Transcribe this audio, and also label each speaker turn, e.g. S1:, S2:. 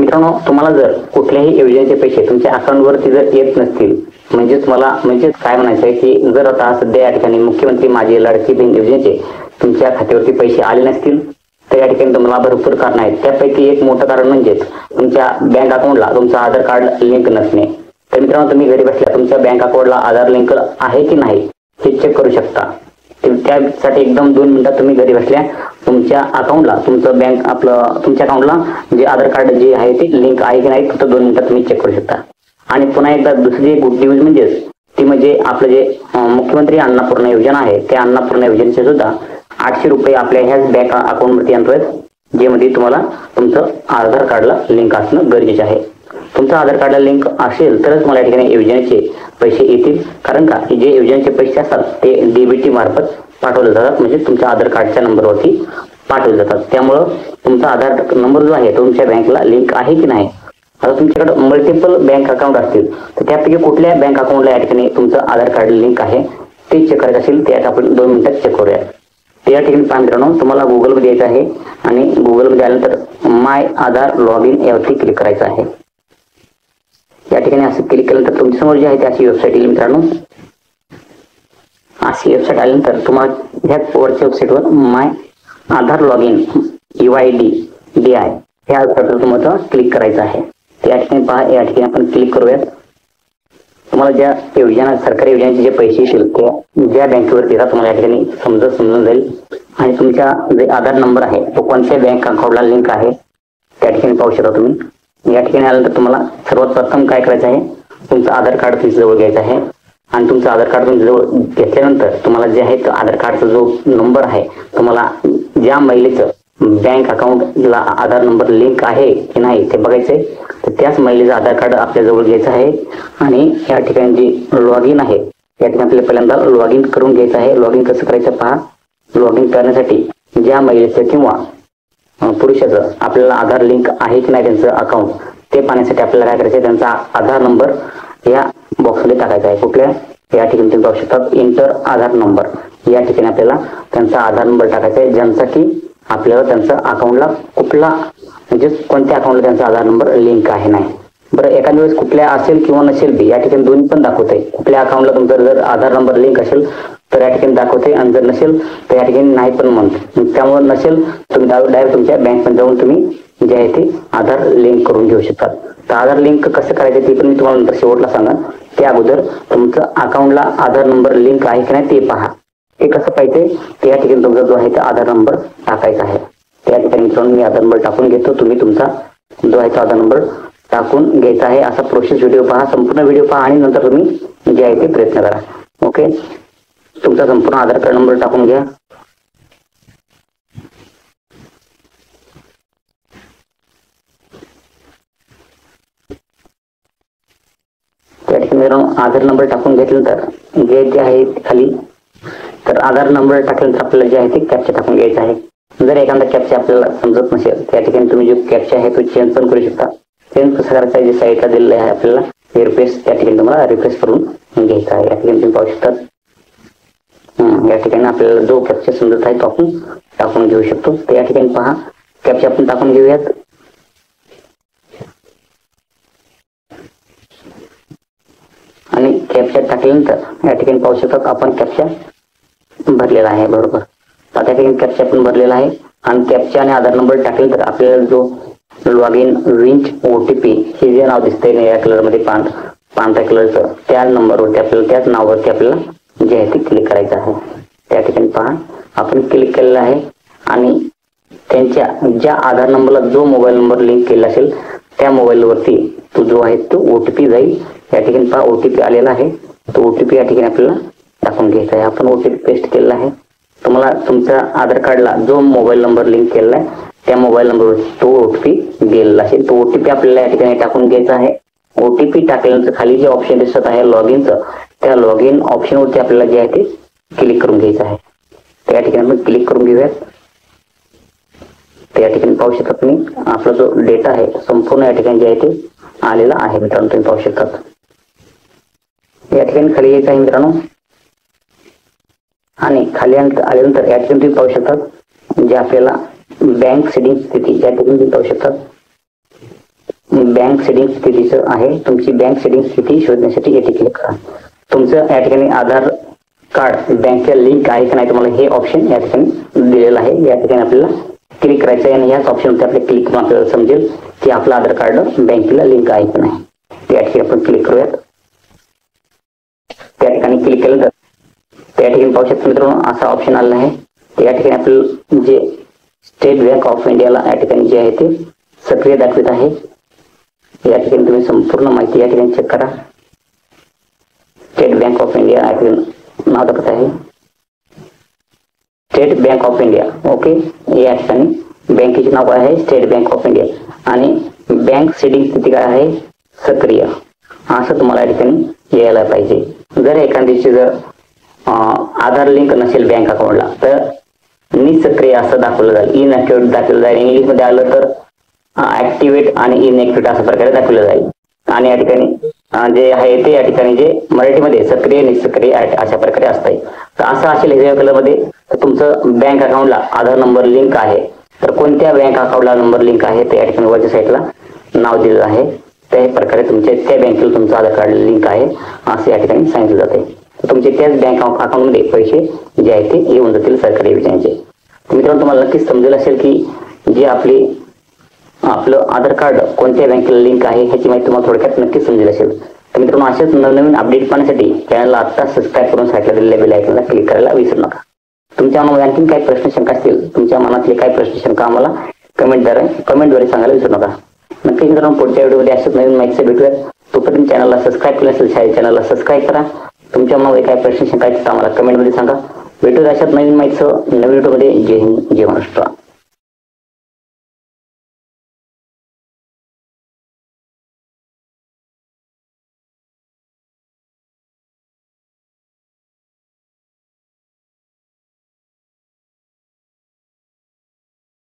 S1: मित्रांनो, तुम्हाला जर कुठल्याही योजनेचे पैसे तुमच्या अकाउंटवरती जर येत नसतील, म्हणजे काय म्हणायचं आहे की जर आता सध्या या ठिकाणी मुख्यमंत्री माझी लाडकी बहीण योजनेचे तुमच्या खात्यावरती पैसे आले नसतील, तर या ठिकाणी तुम्हाला भरपूर कारण आहेत. त्यापैकी एक मोठं कारण म्हणजे तुमच्या बँक अकाउंटला तुमचं आधार कार्ड लिंक नसणे. तर मित्रांनो, तुम्ही घरी बसल्या तुमच्या बँक अकाउंटला आधार लिंक आहे की नाही हे चेक करू शकता. त्यासाठी एकदम 2 मिनिटात तुम्ही घरी बसल्या तुमच्या अकाउंटला तुमच्या अकाउंटला जे आधार कार्ड जे आहे ते लिंक आहे की नाही फक्त 2 मिनिटात तुम्ही चेक करू शकता. आणि पुन्हा एकदा दुसरी गुड न्यूज म्हणजे आपलं जे मुख्यमंत्री अन्नपूर्णा योजना आहे त्या अन्नपूर्णा योजनेचे सुद्धा 800 रुपये आपल्या ह्याच बँक अकाउंटवरती येणार आहेत, जे मध्ये तुम्हाला तुमचं आधार कार्डला लिंक असणं गरजेचं आहे. तुमचं आधार कार्डला लिंक असेल तरच मला या ठिकाणी योजनेचे पैसे येतील. कारण का जे योजनेचे पैसे असतात ते डीबीटी मार्फत पाठवले जातात, म्हणजे तुमच्या आधार कार्डच्या नंबरवरती पाठवले जातात. त्यामुळं तुमचा आधार नंबर जो आहे तो तुमच्या बँकला लिंक आहे की नाही. आता तुमच्याकडे मल्टिपल बँक अकाउंट असतील तर त्यापैकी कुठल्या बँक अकाउंटला या ठिकाणी तुमचं आधार कार्ड लिंक आहे ते चेक करायचं असेल ते आता आपण 2 मिनिटात चेक करूया. ते या ठिकाणी पहा मित्रांनो, तुम्हाला गुगलमध्ये यायचं आहे आणि गुगलमध्ये आल्यानंतर माय आधार लॉग इन यावरती क्लिक करायचं आहे. या ठिकाणी असं क्लिक केल्यानंतर तुमच्यासमोर जे आहे ते अशी वेबसाईट येईल मित्रांनो. अशी वेबसाईट आल्यानंतर तुम्हाला ह्या वरच्या वेबसाईटवर माय आधार लॉग इन UID ह्या वेबसाईटवर तुम्हाला क्लिक करायचं आहे. या ठिकाणी पहा, या ठिकाणी आपण क्लिक करूयात. तुम्हाला ज्या योजना सरकारी योजनेचे जे पैसे येतील ते ज्या बँकेवरती येतात तुम्हाला या ठिकाणी समजून जाईल. आणि तुमचा जे आधार नंबर आहे तो कोणत्या बँक अकाउंटला लिंक आहे त्या ठिकाणी पाहू शकता तुम्ही. या ठिकाणी आल्यानंतर तुम्हाला सर्वात प्रथम काय करायचं आहे, तुमचं आधार कार्ड तुमच्या जवळ घ्यायचं आहे. आणि तुमचं आधार कार्ड तुमच्या जवळ घेतल्यानंतर तुम्हाला जे आहे आधार कार्डचा जो नंबर आहे तुम्हाला ज्या महिलेचं बँक अकाउंटला आधार नंबर लिंक आहे की नाही ते बघायचंय. तर त्याच महिलेचं आधार कार्ड आपल्या जवळ घ्यायचं आहे आणि या ठिकाणी जी लॉग इन आहे या ठिकाणी आपल्याला पहिल्यांदा लॉग इन करून घ्यायचं आहे. लॉग इन कसं करायचं पहा. लॉग इन करण्यासाठी ज्या महिलेचं किंवा पुरुषाचं आपल्याला आधार लिंक आहे की नाही त्यांचं अकाउंट ते पाहण्यासाठी आपल्याला काय करायचं, त्यांचा आधार नंबर या बॉक्समध्ये टाकायचा आहे. कुठल्या या ठिकाणी तुम्ही पाहू शकता इंटर आधार नंबर. या ठिकाणी आपल्याला त्यांचा आधार नंबर टाकायचा आहे, ज्यांसाठी आपल्याला त्यांचा अकाउंटला म्हणजे कोणत्या अकाउंटला त्यांचा आधार नंबर लिंक आहे नाही. बरं, एखाद्या वेळेस कुठल्या असेल किंवा नसेल बी या ठिकाणी दोन्ही पण दाखवते. कुठल्या अकाउंटला तुमचा जर आधार नंबर लिंक असेल तर या ठिकाणी दाखवते आणि जर नसेल तर या ठिकाणी नाही पण म्हणते. त्यामुळे नसेल तुम्ही डायरेक्ट तुमच्या बँकमध्ये जाऊन तुम्ही जे आहे ते आधार लिंक करून घेऊ शकता. तर आधार लिंक कसं करायचं ते पण मी तुम्हाला नंतर शेवटला सांगा. त्या अगोदर तुमचं अकाउंटला आधार नंबर लिंक आहे की नाही ते पहा. ते कसं पाहिजे ते या ठिकाणी तुमचा जो आहे ते आधार नंबर टाकायचा आहे. त्या ठिकाणी मित्रांनो मी आधार नंबर टाकून घेतो. तुम्ही तुमचा जो आहे तो आधार नंबर टाकून घ्यायचा आहे. असा प्रोसेस व्हिडिओ पहा, संपूर्ण व्हिडिओ पहा आणि नंतर तुम्ही जे आहे ते प्रयत्न करा. ओके, तुमचा संपूर्ण आधार कार्ड नंबर टाकून घ्या. त्या ठिकाणी मित्रांनो आधार नंबर टाकून घेतल्यानंतर जे आहे खाली तर आधार नंबर टाकल्यानंतर आपल्याला जे आहे ते कॅप्चा टाकून घ्यायचा आहे. जर एखादा कॅप्चा आपल्याला समजत नसेल त्या ठिकाणी तुम्ही जो कॅप्चा आहे तो चेंज पण करू शकता. चेंज कसं करायचं आहे, जे साईडला दिलेलं आहे आपल्याला रिफ्रेश त्या ठिकाणी तुम्हाला रिफ्रेश करून घ्यायचा आहे. या ठिकाणी तुम्ही पाहू शकता या ठिकाणी आपल्याला जो कॅप्चा समजत आहे तो आपण टाकून घेऊ शकतो. तर या ठिकाणी पहा कॅप्चा आपण टाकून घेऊयात. आणि कॅप्चा टाकल्यानंतर या ठिकाणी पाहू शकतात आपण कॅप्चा भरलेला आहे. बरोबर, त्या ठिकाणी कॅप्चा पण भरलेला आहे. आणि कॅप्चा आणि आधार नंबर टाकल्यानंतर आपल्याला जो लॉग इन रिच OTP हे जे नाव दिसतंय या कलरमध्ये पांढऱ्या कलरचं त्या नंबरवरती आपल्याला त्याच नावावरती आपल्याला जे आहे ते क्लिक करायचं आहे. त्या ठिकाणी पहा आपण क्लिक केलेलं आहे आणि त्यांच्या ज्या आधार नंबरला जो मोबाईल नंबर लिंक केला असेल त्या मोबाईलवरती तो जो आहे तो OTP जाईल. या ठिकाणी पहा OTP आलेला आहे. तो OTP या ठिकाणी आपल्याला टाकून घ्यायचा आहे. आपण OTP पेस्ट केलेला आहे. तुम्हाला तुमच्या आधार कार्डला जो मोबाईल नंबर लिंक केलेला आहे त्या मोबाईल नंबरवर तो OTP गेलेला असेल. तो OTP आपल्याला या ठिकाणी टाकून घ्यायचा आहे. OTP टाकल्यानंतर खाली जे ऑप्शन दिसत आहे लॉग इनचं त्या लॉग इन ऑप्शनवरती आपल्याला जे आहे ते क्लिक करून घ्यायचं आहे. त्या ठिकाणी आपण क्लिक करून घेऊयात. त्या ठिकाणी पाहू शकता तुम्ही आपला जो डेटा आहे संपूर्ण या ठिकाणी जे आहे ते आलेला आहे. मित्रांनो तुम्ही पाहू शकतात या ठिकाणी खाली यायचं आहे मित्रांनो. आणि खाली आल्यानंतर या ठिकाणी तुम्ही पाहू शकतात जे आपल्याला बँक सेटिंग स्थिती या ठिकाणी तुम्ही पाहू शकतात. बँक सेटिंग स्थितीचं आहे. तुमची बँक सेटिंग स्थिती शोधण्यासाठी येथे क्लिक करा. तुमचं या ठिकाणी आधार कार्ड बँकेला लिंक आहे की नाही तुम्हाला हे ऑप्शन या ठिकाणी दिलेलं आहे. या ठिकाणी आपल्याला क्लिक करायचं आहे आणि ह्याच ऑप्शनवरती आपल्याला क्लिक करून आपल्याला समजेल की आपलं आधार कार्ड बँकेला लिंक आहे की नाही. त्या ठिकाणी आपण क्लिक करूयात. त्या ठिकाणी क्लिक केलं तर त्या ठिकाणी पाहू शकता मित्रांनो असा ऑप्शन आलेला आहे. या ठिकाणी आपल्याला जे स्टेट बँक ऑफ इंडियाला या ठिकाणी जे आहे ते सक्रिय दाखवित आहे. या ठिकाणी तुम्ही संपूर्ण माहिती या ठिकाणी चेक करा. स्टेट बँक ऑफ इंडिया या ठिकाणी नाव दाखवत आहे. State bank of India. Okay, या ठिकाणी बँकेचे नाव काय आहे स्टेट बँक ऑफ इंडिया आणि बँक सेटिंग स्थिती काय आहे सक्रिय. असं तुम्हाला या ठिकाणी यायला पाहिजे. जर एखाद्याची जर आधार लिंक नसेल बँक अकाउंटला तर निसक्रिय असं दाखवलं जाईल, इनऍक्टिव्हेट दाखवलं जाईल. इंग्लिशमध्ये आलं तर ऍक्टिव्हेट आणि इनऍक्टिव्हेट अशा प्रकारे दाखवलं जाईल. आणि या ठिकाणी जे आहे ते या ठिकाणी जे मराठीमध्ये सक्रिय निसक्रिय अशा प्रकारे असते. तर असं असेल हिरव्या कलरमध्ये तर तुमचं बँक अकाउंटला आधार नंबर लिंक आहे. तर कोणत्या बँक अकाउंटला नंबर लिंक आहे ते या ठिकाणी वरच्या साईडला नाव दिलेलं आहे. त्या प्रकारे तुमच्या त्या बँकेला तुमचं आधार कार्ड लिंक आहे असं या ठिकाणी सांगितलं जाते. तुमचे त्याच बँक अकाउंटमध्ये पैसे जे आहेत ते येऊन जातील सरकारी योजनेचे. मित्रांनो तुम्हाला नक्कीच समजेल असेल की जे आपलं आधार कार्ड कोणत्या बँकेला लिंक आहे ह्याची माहिती तुम्हाला थोडक्यात नक्कीच समजेल असेल. तर मित्रांनो अशाच नवनवीन अपडेट पाहण्यासाठी चॅनलला आत्ता सबस्क्राईब करून साईडला दिलेल्या बेल आयकॉनला क्लिक करायला विसरू नका. तुमच्या मनामध्ये आणखी काही प्रश्न शंका असतील, तुमच्या मनातले काही प्रश्न शंका आम्हाला कमेंटद्वारे सांगायला विसरू नका. नक्कीच मित्रांनो पुढच्या व्हिडिओमध्ये अशाच नवीन माहिती भेटूयात. तोपर्यंत चॅनलला सबस्क्राईब केलं असेल चॅनलला सबस्क्राईब करा. तुमच्या मनामध्ये काय प्रश्न शंका आहेत आम्हाला कमेंटमध्ये सांगा. भेटूया अशाच नवीन माहितीसह नवीन व्हिडिओमध्ये. जय हिंद, जय महाराष्ट्र.